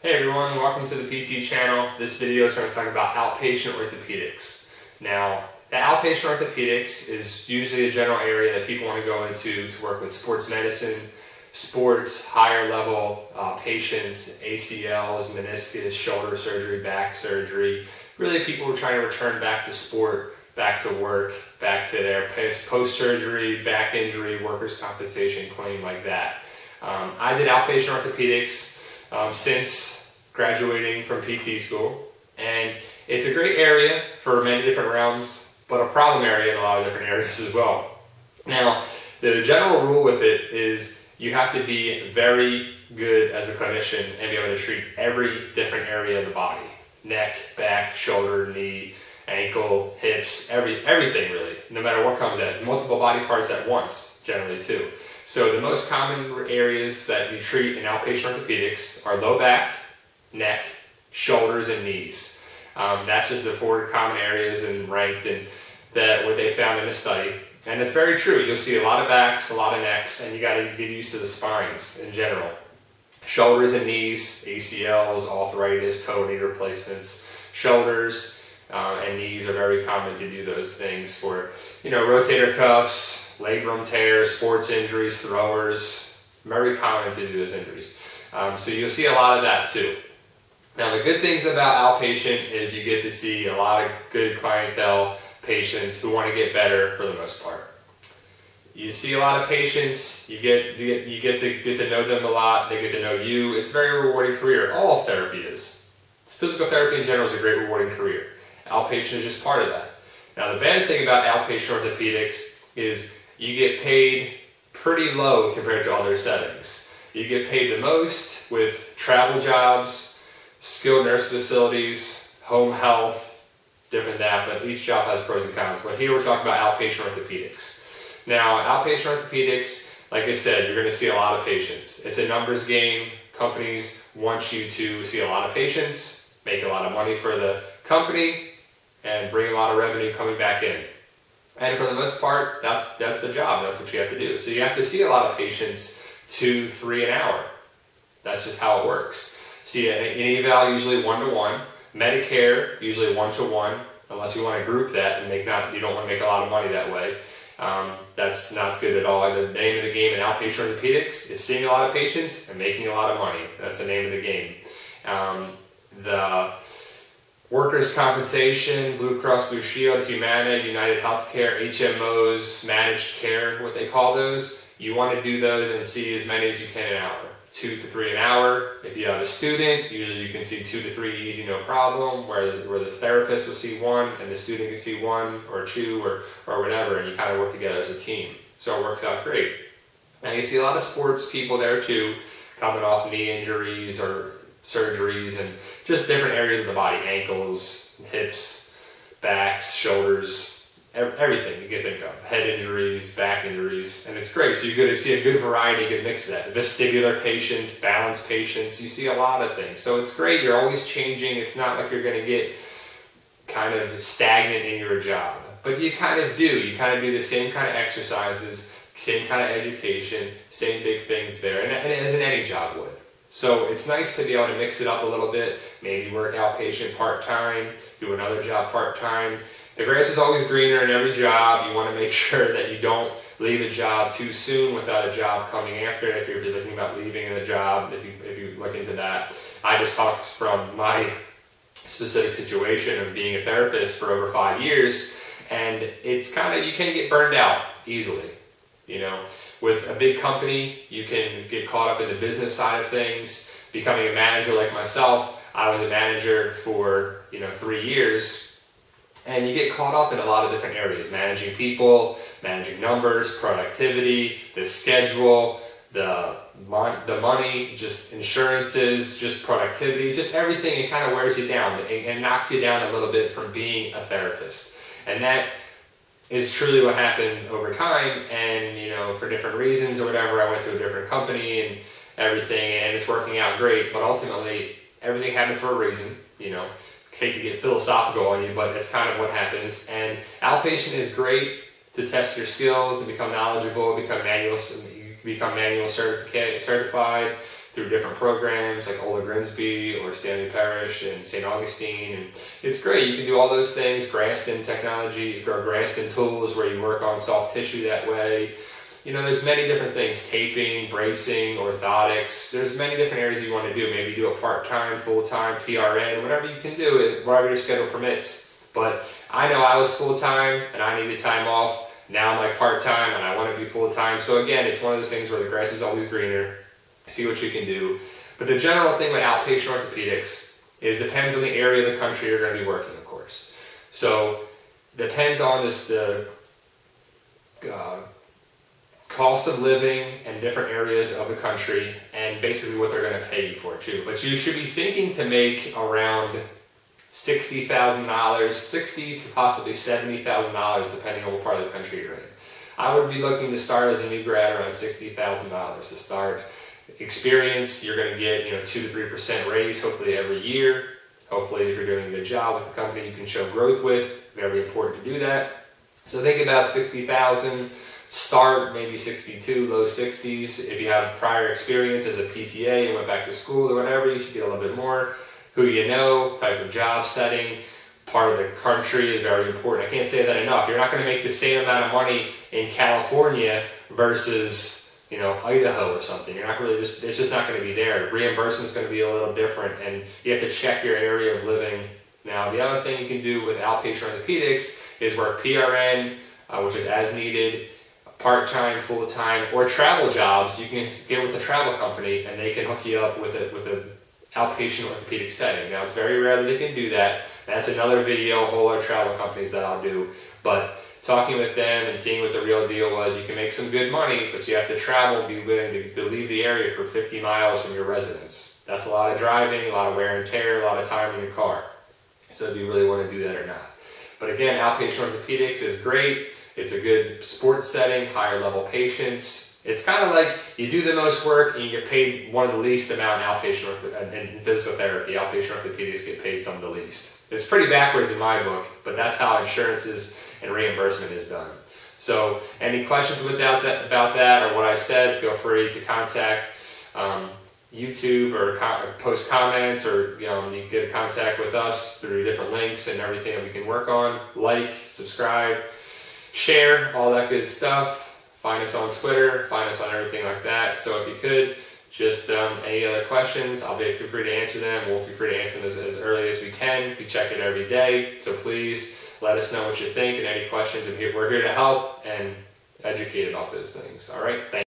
Hey everyone, welcome to the PT channel. This video is going to talk about outpatient orthopedics. Now, the outpatient orthopedics is usually a general area that people want to go into to work with sports medicine, sports, higher level patients, ACLs, meniscus, shoulder surgery, back surgery. Really people who are trying to return back to sport, back to work, back to their post-surgery, back injury, workers' compensation claim like that. I did outpatient orthopedics since graduating from PT school, and it's a great area for many different realms, but a problem area in a lot of different areas as well. Now, the general rule with it is you have to be very good as a clinician and be able to treat every different area of the body. Neck, back, shoulder, knee, ankle, hips, everything really, no matter what comes at. Multiple body parts at once, generally too. So the most common areas that you treat in outpatient orthopedics are low back, neck, shoulders, and knees. That's just the four common areas and ranked in that what they found in the study. And it's very true. You'll see a lot of backs, a lot of necks, and you got to get used to the spines in general. Shoulders and knees, ACLs, arthritis, toe knee replacements. Shoulders and knees are very common to do those things for, rotator cuffs, labrum tears, sports injuries, throwers. Very common to do those injuries. So you'll see a lot of that too. Now the good things about outpatient is you get to see a lot of good clientele, patients who want to get better for the most part. You see a lot of patients, you get to know them a lot, they get to know you. It's a very rewarding career. All therapy is. Physical therapy in general is a great rewarding career. Outpatient is just part of that. Now the bad thing about outpatient orthopedics is you get paid pretty low compared to other settings. You get paid the most with travel jobs, skilled nurse facilities, home health, different that, but each job has pros and cons. But here we're talking about outpatient orthopedics. Now, outpatient orthopedics, like I said, you're going to see a lot of patients. It's a numbers game. Companies want you to see a lot of patients, make a lot of money for the company, and bring a lot of revenue coming back in. And for the most part, that's the job. That's what you have to do. So you have to see a lot of patients, 2-3 an hour. That's just how it works. See an eval usually 1-to-1. Medicare usually 1-to-1, unless you want to group that and you don't want to make a lot of money that way. That's not good at all. The name of the game in outpatient orthopedics is seeing a lot of patients and making a lot of money. That's the name of the game. The workers' compensation, Blue Cross Blue Shield, Humana, United Healthcare, HMOs, managed care, what they call those, you want to do those and see as many as you can an hour. 2-3 an hour. If you have a student, usually you can see 2-3 easy, no problem, where this therapist will see 1 and the student can see 1 or 2 or whatever, and you kind of work together as a team. So it works out great. Now you see a lot of sports people there too, coming off knee injuries or surgeries and just different areas of the body, ankles, hips, backs, shoulders, everything you can think of, head injuries, back injuries, and it's great. So you're going to see a good variety, a good mix of that. Vestibular patients, balance patients, you see a lot of things. So it's great, you're always changing. It's not like you're going to get kind of stagnant in your job, but you kind of do. You kind of do the same kind of exercises, same kind of education, same big things there, and as in any job would. So it's nice to be able to mix it up a little bit, maybe work outpatient part-time, do another job part-time. The grass is always greener in every job. You want to make sure that you don't leave a job too soon without a job coming after it. If you're thinking about leaving a job, if you look into that. I just talked from my specific situation of being a therapist for over 5 years, and it's kind of, you can get burned out easily. With a big company, you can get caught up in the business side of things. Becoming a manager like myself, I was a manager for 3 years. And you get caught up in a lot of different areas, managing people, managing numbers, productivity, the schedule, the money, just insurances, just productivity, just everything. It kind of wears you down and knocks you down a little bit from being a therapist. And that is truly what happened over time. And, for different reasons or whatever, I went to a different company and everything, and it's working out great. But ultimately, everything happens for a reason, Hate to get philosophical on you, but it's kind of what happens. And outpatient is great to test your skills and become knowledgeable, become manual certified, through different programs like Ola Grimsby or Stanley Parrish and St. Augustine. And it's great. You can do all those things. Grafton technology, or Grafton tools where you work on soft tissue that way. You know, there's many different things, taping, bracing, orthotics. There's many different areas you want to do. Maybe do it part-time, full-time, PRN, whatever you can do, whatever your schedule permits. But I know I was full-time and I needed time off. Now I'm like part-time and I want to be full-time. So again, it's one of those things where the grass is always greener. See what you can do. But the general thing with outpatient orthopedics is depends on the area of the country you're going to be working, of course. So depends on the cost of living in different areas of the country and basically what they're going to pay you for too. But you should be thinking to make around $60,000, $60,000 to possibly $70,000 depending on what part of the country you're in. I would be looking to start as a new grad around $60,000 to start. Experience, you're going to get 2 to 3% raise hopefully every year. Hopefully if you're doing a good job with the company you can show growth with. Very important to do that. So think about $60,000. Start maybe 62, low 60s. If you have prior experience as a PTA and went back to school or whatever, you should get a little bit more. Who you know, type of job setting, part of the country is very important. I can't say that enough. You're not going to make the same amount of money in California versus Idaho or something. You're not really it's just not going to be there. Reimbursement is going to be a little different, and you have to check your area of living. Now, the other thing you can do with outpatient orthopedics is work PRN, which is as needed, part-time, full-time, or travel jobs. You can get with a travel company, and they can hook you up with a outpatient orthopedic setting. Now, it's very rare that they can do that. That's another video, a whole lot of travel companies that I'll do. But talking with them and seeing what the real deal was, you can make some good money, but you have to travel and be willing to leave the area for 50 miles from your residence. That's a lot of driving, a lot of wear and tear, a lot of time in your car. So do you really want to do that or not? But again, outpatient orthopedics is great. It's a good sports setting, higher level patients. It's kind of like you do the most work and you get paid one of the least amount in outpatient in physical therapy. Outpatient orthopedics get paid some of the least. It's pretty backwards in my book, but that's how insurances and reimbursement is done. So any questions about that or what I said, feel free to contact YouTube or post comments, or you can get in contact with us through different links and everything that we can work on. Like, subscribe, share, all that good stuff. Find us on Twitter, find us on everything like that. So if you could, just any other questions, I'll be free to answer them. We'll be free to answer them as early as we can. We check it every day. So please let us know what you think and any questions. We're here to help and educate about those things. All right. Thanks.